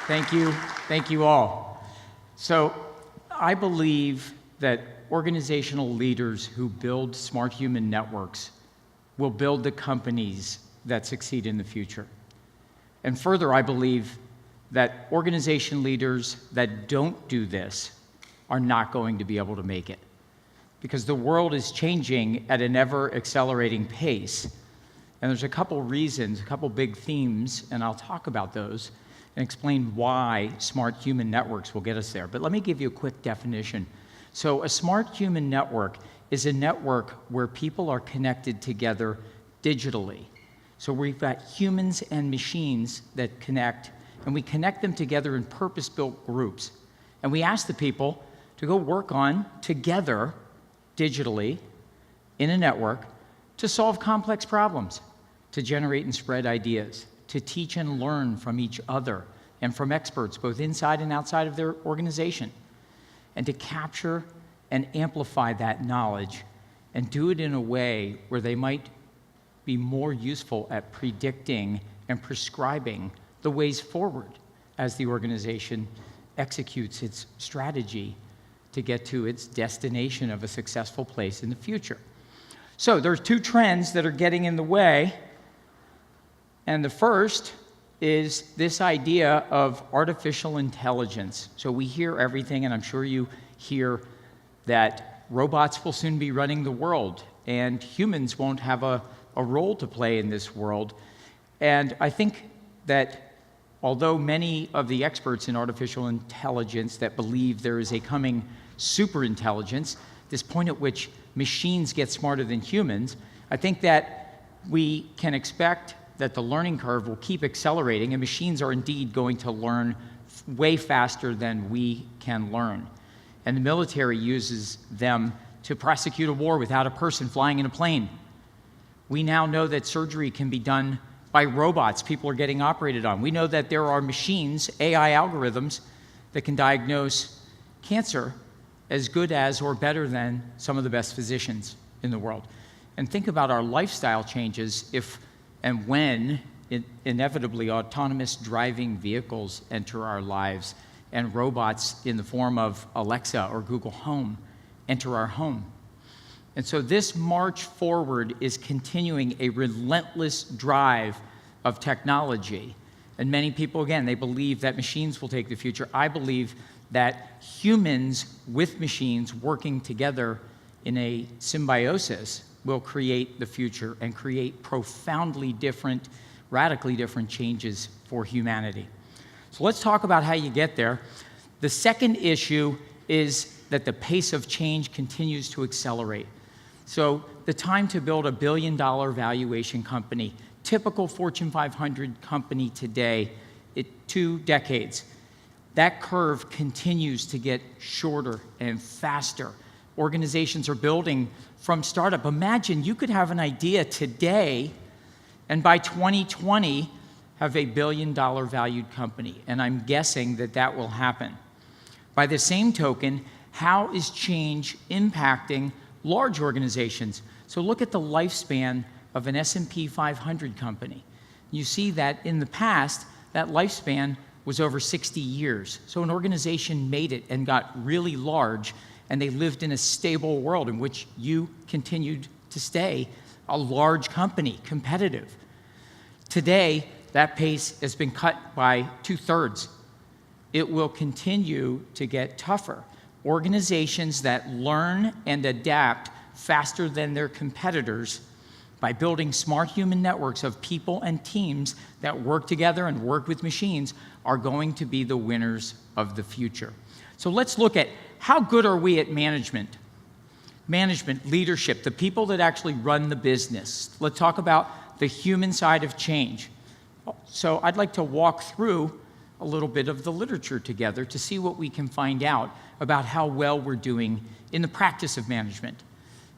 Thank you. Thank you all. So I believe that organizational leaders who build smart human networks will build the companies that succeed in the future. And further, I believe that organization leaders that don't do this are not going to be able to make it, because the world is changing at an ever-accelerating pace. And there's a couple reasons, a couple big themes, and I'll talk about those and explain why smart human networks will get us there. But let me give you a quick definition. So a smart human network is a network where people are connected together digitally. So we've got humans and machines that connect, and we connect them together in purpose-built groups. And we ask the people to go work on, together, digitally, in a network, to solve complex problems, to generate and spread ideas, to teach and learn from each other and from experts, both inside and outside of their organization, and to capture and amplify that knowledge and do it in a way where they might be more useful at predicting and prescribing the ways forward as the organization executes its strategy to get to its destination of a successful place in the future. So there's two trends that are getting in the way, and the first is this idea of artificial intelligence. So we hear everything, and I'm sure you hear that robots will soon be running the world, and humans won't have a role to play in this world. And I think that although many of the experts in artificial intelligence that believe there is a coming superintelligence, this point at which machines get smarter than humans, I think that we can expect that the learning curve will keep accelerating, and machines are indeed going to learn way faster than we can learn. And the military uses them to prosecute a war without a person flying in a plane. We now know that surgery can be done by robots people are getting operated on. We know that there are machines, AI algorithms, that can diagnose cancer as good as or better than some of the best physicians in the world. And think about our lifestyle changes if and when inevitably autonomous driving vehicles enter our lives and robots in the form of Alexa or Google Home enter our home. And so this march forward is continuing a relentless drive of technology. And many people, again, they believe that machines will take the future. I believe that humans with machines working together in a symbiosis will create the future and create profoundly different, radically different changes for humanity. So let's talk about how you get there. The second issue is that the pace of change continues to accelerate. So the time to build $1 billion valuation company, typical Fortune 500 company today, 2 decades. That curve continues to get shorter and faster. Organizations are building from startup. Imagine you could have an idea today, and by 2020, have a $1 billion valued company. And I'm guessing that that will happen. By the same token, how is change impacting large organizations? So look at the lifespan of an S&P 500 company. You see that in the past, that lifespan was over 60 years. So an organization made it and got really large, and they lived in a stable world in which you continued to stay a large company, competitive. Today, that pace has been cut by 2/3. It will continue to get tougher. Organizations that learn and adapt faster than their competitors by building smart human networks of people and teams that work together and work with machines are going to be the winners of the future. So let's look at how good are we at management? Management, leadership, the people that actually run the business. Let's talk about the human side of change. So I'd like to walk through a little bit of the literature together to see what we can find out about how well we're doing in the practice of management.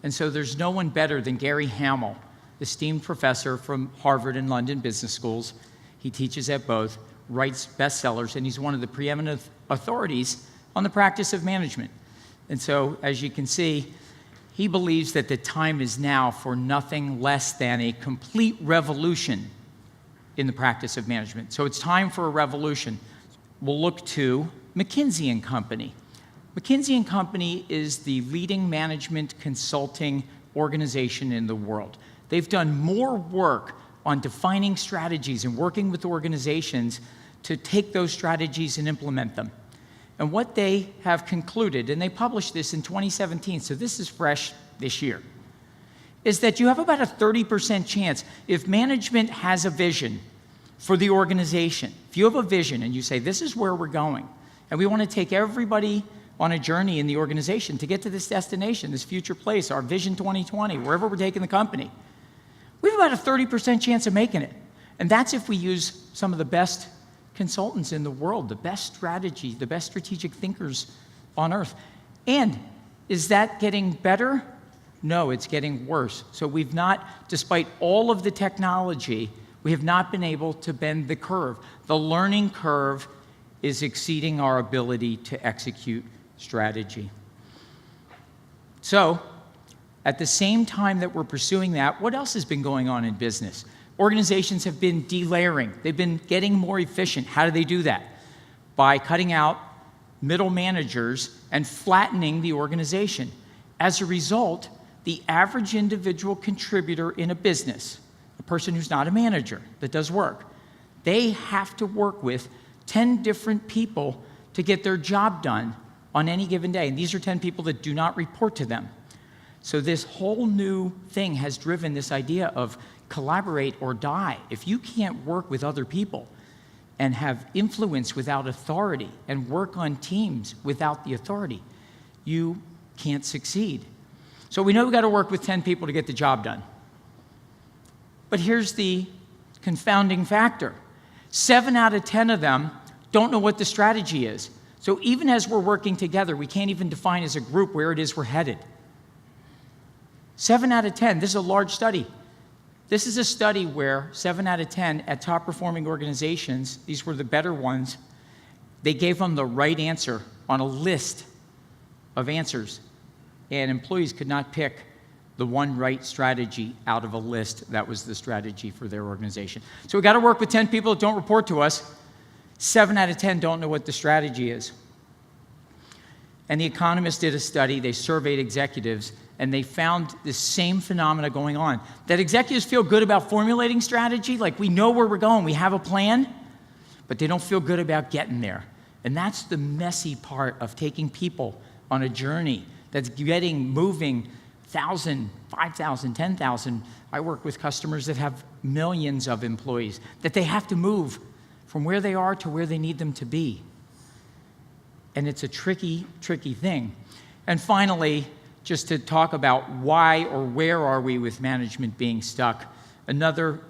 And so there's no one better than Gary Hamel, esteemed professor from Harvard and London business schools. He teaches at both, writes bestsellers, and he's one of the preeminent authorities on the practice of management. And so, as you can see, he believes that the time is now for nothing less than a complete revolution in the practice of management. So it's time for a revolution. we'll look to McKinsey and Company. McKinsey and Company is the leading management consulting organization in the world. They've done more work on defining strategies and working with organizations to take those strategies and implement them. And what they have concluded, and they published this in 2017, so this is fresh this year, is that you have about a 30% chance if management has a vision for the organization. If you have a vision and you say, this is where we're going, and we want to take everybody on a journey in the organization to get to this destination, this future place, our Vision 2020, wherever we're taking the company, we have about a 30% chance of making it. And that's if we use some of the best consultants in the world, the best strategy, the best strategic thinkers on earth. And is that getting better? No, it's getting worse. So we've not, despite all of the technology, we have not been able to bend the curve. The learning curve is exceeding our ability to execute strategy. So, at the same time that we're pursuing that, what else has been going on in business? Organizations have been delayering. They've been getting more efficient. How do they do that? By cutting out middle managers and flattening the organization. As a result, the average individual contributor in a business, a person who's not a manager that does work, they have to work with 10 different people to get their job done on any given day. And these are 10 people that do not report to them. So this whole new thing has driven this idea of collaborate or die. If you can't work with other people and have influence without authority and work on teams without the authority, you can't succeed. So we know we've got to work with 10 people to get the job done. But here's the confounding factor. 7 out of 10 of them don't know what the strategy is. So even as we're working together, we can't even define as a group where it is we're headed. 7 out of 10, this is a large study. This is a study where 7 out of 10 at top performing organizations, these were the better ones, they gave them the right answer on a list of answers. And employees could not pick the one right strategy out of a list that was the strategy for their organization. So we got to work with 10 people that don't report to us. 7 out of 10 don't know what the strategy is. And The Economist did a study. They surveyed executives, and they found this same phenomena going on. That executives feel good about formulating strategy, like we know where we're going, we have a plan, but they don't feel good about getting there. And that's the messy part of taking people on a journey that's moving 1,000, 5,000, 10,000. I work with customers that have millions of employees, that they have to move from where they are to where they need them to be. And it's a tricky, tricky thing. And finally, just to talk about why or where are we with management being stuck, another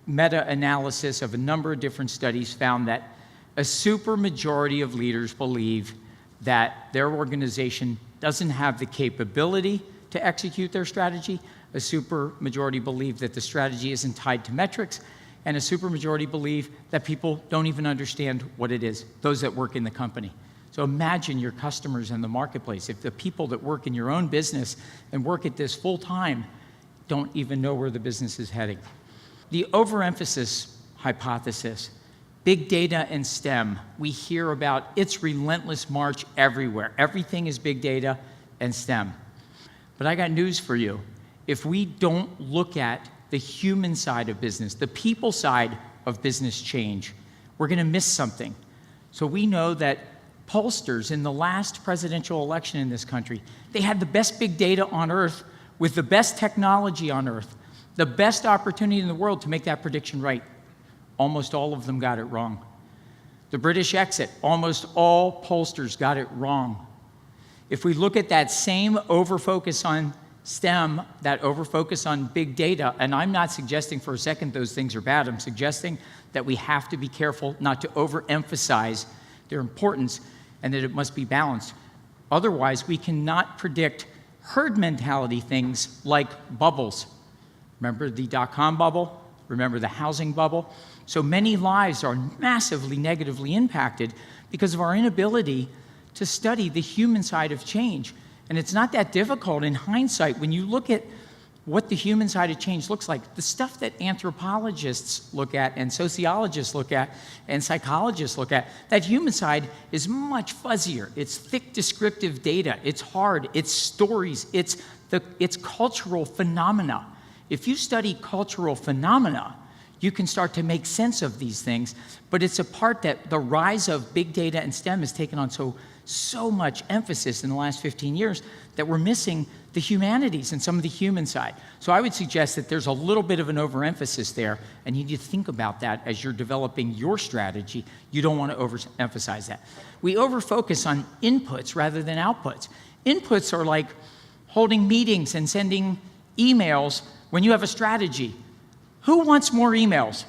meta-analysis of a number of different studies found that a supermajority of leaders believe that their organization doesn't have the capability to execute their strategy. A supermajority believe that the strategy isn't tied to metrics, and a supermajority believe that people don't even understand what it is, those that work in the company. So imagine your customers in the marketplace. If the people that work in your own business and work at this full time don't even know where the business is heading. The overemphasis hypothesis, big data and STEM, we hear about its relentless march everywhere. Everything is big data and STEM. But I got news for you. If we don't look at the human side of business, the people side of business change, we're going to miss something. So we know that pollsters in the last presidential election in this country, they had the best big data on earth with the best technology on earth, the best opportunity in the world to make that prediction right. Almost all of them got it wrong. The British exit, almost all pollsters got it wrong. If we look at that same overfocus on STEM, that overfocus on big data, and I'm not suggesting for a second those things are bad, I'm suggesting that we have to be careful not to overemphasize their importance and that it must be balanced. Otherwise, we cannot predict herd mentality things like bubbles. Remember the dot-com bubble? Remember the housing bubble? So many lives are massively negatively impacted because of our inability to study the human side of change. And it's not that difficult in hindsight. When you look at what the human side of change looks like. The stuff that anthropologists look at and sociologists look at and psychologists look at, that human side is much fuzzier. It's thick descriptive data. It's hard. It's stories. It's cultural phenomena. If you study cultural phenomena, you can start to make sense of these things, but it's a part that the rise of big data and STEM has taken on so much emphasis in the last 15 years that we're missing the humanities and some of the human side. So I would suggest that there's a little bit of an overemphasis there, and you need to think about that as you're developing your strategy. You don't want to overemphasize that. We overfocus on inputs rather than outputs. Inputs are like holding meetings and sending emails when you have a strategy. Who wants more emails?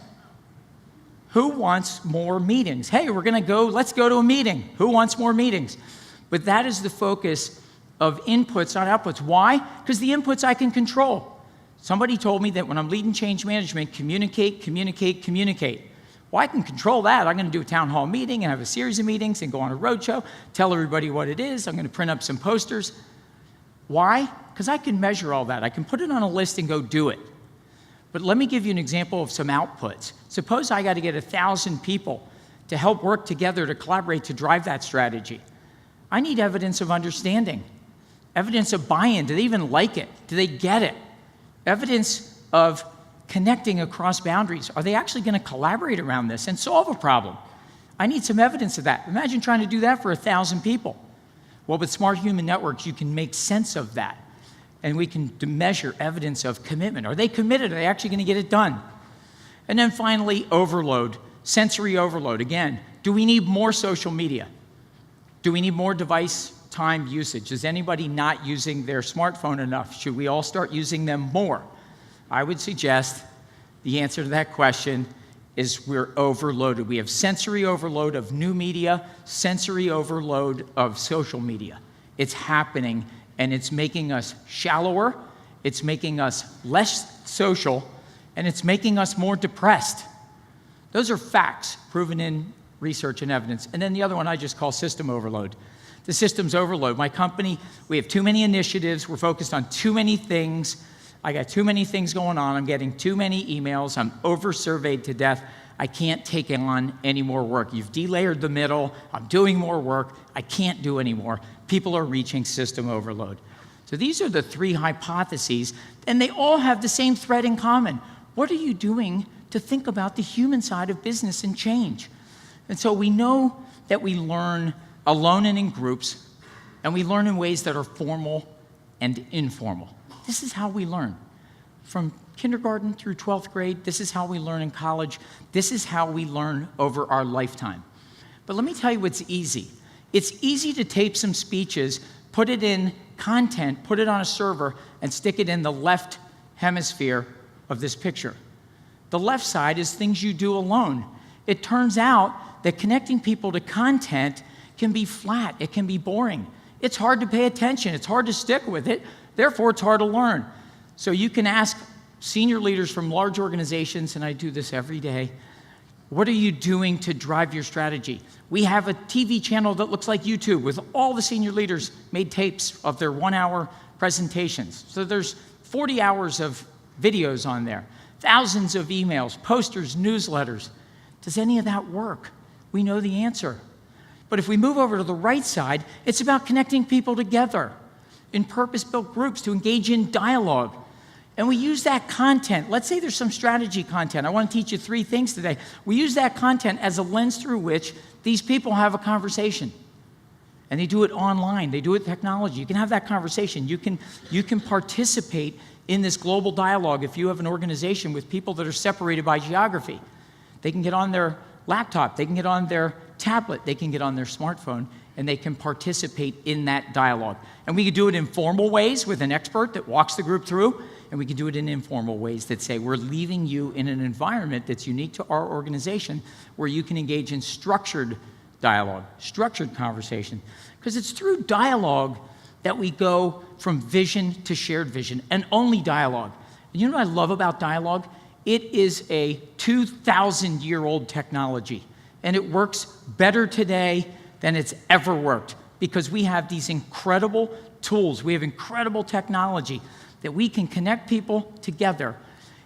Who wants more meetings? Hey, let's go to a meeting. Who wants more meetings? But that is the focus of inputs, not outputs. Why? Because the inputs I can control. Somebody told me that when I'm leading change management, communicate, communicate, communicate. Well, I can control that. I'm going to do a town hall meeting and have a series of meetings and go on a roadshow, tell everybody what it is. I'm going to print up some posters. Why? Because I can measure all that. I can put it on a list and go do it. But let me give you an example of some outputs. Suppose I got to get 1,000 people to help work together to collaborate to drive that strategy. I need evidence of understanding, evidence of buy-in. Do they even like it? Do they get it? Evidence of connecting across boundaries. Are they actually going to collaborate around this and solve a problem? I need some evidence of that. Imagine trying to do that for 1,000 people. Well, with smart human networks, you can make sense of that. And we can measure evidence of commitment. Are they committed? Are they actually going to get it done? And then finally, overload, sensory overload. Again, do we need more social media? Do we need more device time usage? Is anybody not using their smartphone enough? Should we all start using them more? I would suggest the answer to that question is we're overloaded. We have sensory overload of new media, sensory overload of social media. It's happening. And it's making us shallower, it's making us less social, and it's making us more depressed. Those are facts proven in research and evidence. And then the other one I just call system overload. The system's overload. My company, we have too many initiatives, we're focused on too many things, I got too many things going on, I'm getting too many emails, I'm over-surveyed to death, I can't take on any more work. You've delayered the middle, I'm doing more work, I can't do any more. People are reaching system overload. So these are the 3 hypotheses, and they all have the same thread in common. What are you doing to think about the human side of business and change? And so we know that we learn alone and in groups, and we learn in ways that are formal and informal. This is how we learn. From kindergarten through 12th grade, this is how we learn in college. This is how we learn over our lifetime. But let me tell you what's easy. It's easy to tape some speeches, put it in content, put it on a server, and stick it in the left hemisphere of this picture. The left side is things you do alone. It turns out that connecting people to content can be flat, it can be boring. It's hard to pay attention, it's hard to stick with it, therefore it's hard to learn. So you can ask senior leaders from large organizations, and I do this every day, what are you doing to drive your strategy? We have a TV channel that looks like YouTube with all the senior leaders made tapes of their 1-hour presentations. So there's 40 hours of videos on there, thousands of emails, posters, newsletters. Does any of that work? We know the answer. But if we move over to the right side, it's about connecting people together in purpose-built groups to engage in dialogue. And we use that content. Let's say there's some strategy content. I want to teach you 3 things today. We use that content as a lens through which these people have a conversation. And they do it online. They do it with technology. You can have that conversation. You can participate in this global dialogue if you have an organization with people that are separated by geography. They can get on their laptop. They can get on their tablet. They can get on their smartphone. And they can participate in that dialogue. And we can do it in formal ways with an expert that walks the group through. And we can do it in informal ways that say, we're leaving you in an environment that's unique to our organization where you can engage in structured dialogue, structured conversation. Because it's through dialogue that we go from vision to shared vision, and only dialogue. And you know what I love about dialogue? It is a 2,000-year-old technology, and it works better today than it's ever worked because we have these incredible tools. We have incredible technology. that we can connect people together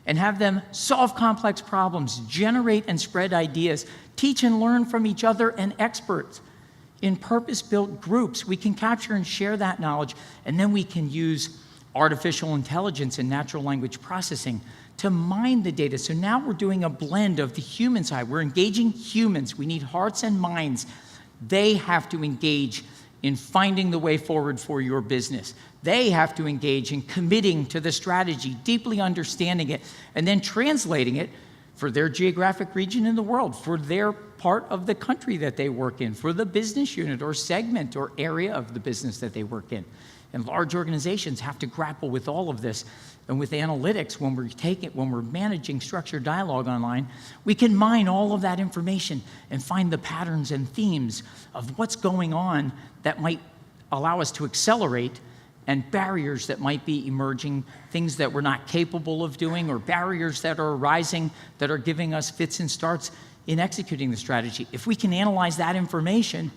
and have them solve complex problems, generate and spread ideas, teach and learn from each other and experts. In purpose-built groups, we can capture and share that knowledge, and then we can use artificial intelligence and natural language processing to mine the data. So now we're doing a blend of the human side. We're engaging humans. We need hearts and minds. They have to engage in finding the way forward for your business. They have to engage in committing to the strategy, deeply understanding it, and then translating it for their geographic region in the world, for their part of the country that they work in, for the business unit or segment or area of the business that they work in. And large organizations have to grapple with all of this. And with analytics, when we're managing structured dialogue online, we can mine all of that information and find the patterns and themes of what's going on that might allow us to accelerate, and barriers that might be emerging, things that we're not capable of doing, or barriers that are arising that are giving us fits and starts in executing the strategy. If we can analyze that information,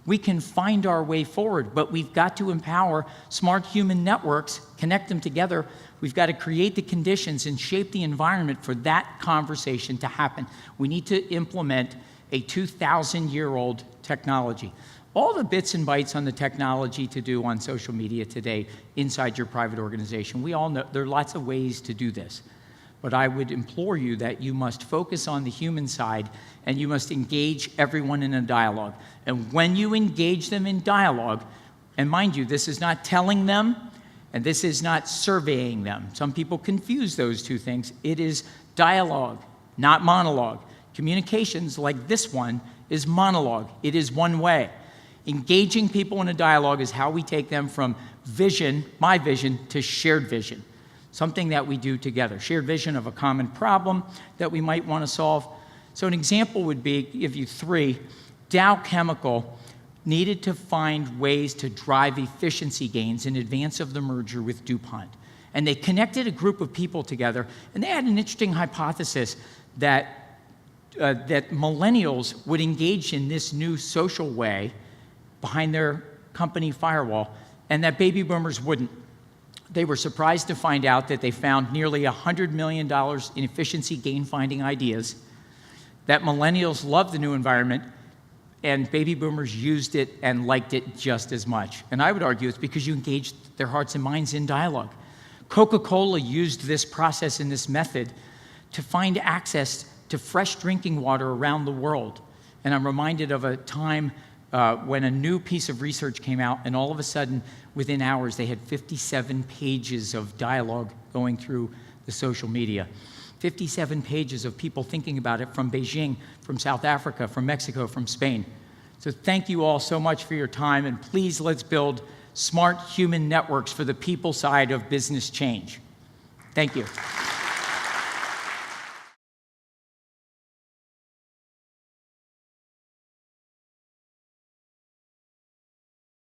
we can find our way forward, but we've got to empower smart human networks, connect them together. We've got to create the conditions and shape the environment for that conversation to happen. We need to implement a 2,000-year-old technology. All the bits and bytes on the technology to do on social media today inside your private organization, we all know there are lots of ways to do this. But I would implore you that you must focus on the human side, and you must engage everyone in a dialogue. And when you engage them in dialogue, and mind you, this is not telling them, and this is not surveying them. Some people confuse those two things. It is dialogue, not monologue. Communications like this one is monologue. It is one way. Engaging people in a dialogue is how we take them from vision, my vision, to shared vision. Something that we do together. Shared vision of a common problem that we might want to solve. So an example would be, give you three, Dow Chemical needed to find ways to drive efficiency gains in advance of the merger with DuPont. And they connected a group of people together, and they had an interesting hypothesis that millennials would engage in this new social way behind their company firewall, and that baby boomers wouldn't. They were surprised to find out that they found nearly $100 million in efficiency gain-finding ideas, that millennials loved the new environment, and baby boomers used it and liked it just as much. And I would argue it's because you engaged their hearts and minds in dialogue. Coca-Cola used this process and this method to find access to fresh drinking water around the world. And I'm reminded of a time when a new piece of research came out, and all of a sudden, within hours, they had 57 pages of dialogue going through the social media. 57 pages of people thinking about it from Beijing, from South Africa, from Mexico, from Spain. So thank you all so much for your time, and please let's build smart human networks for the people side of business change. Thank you.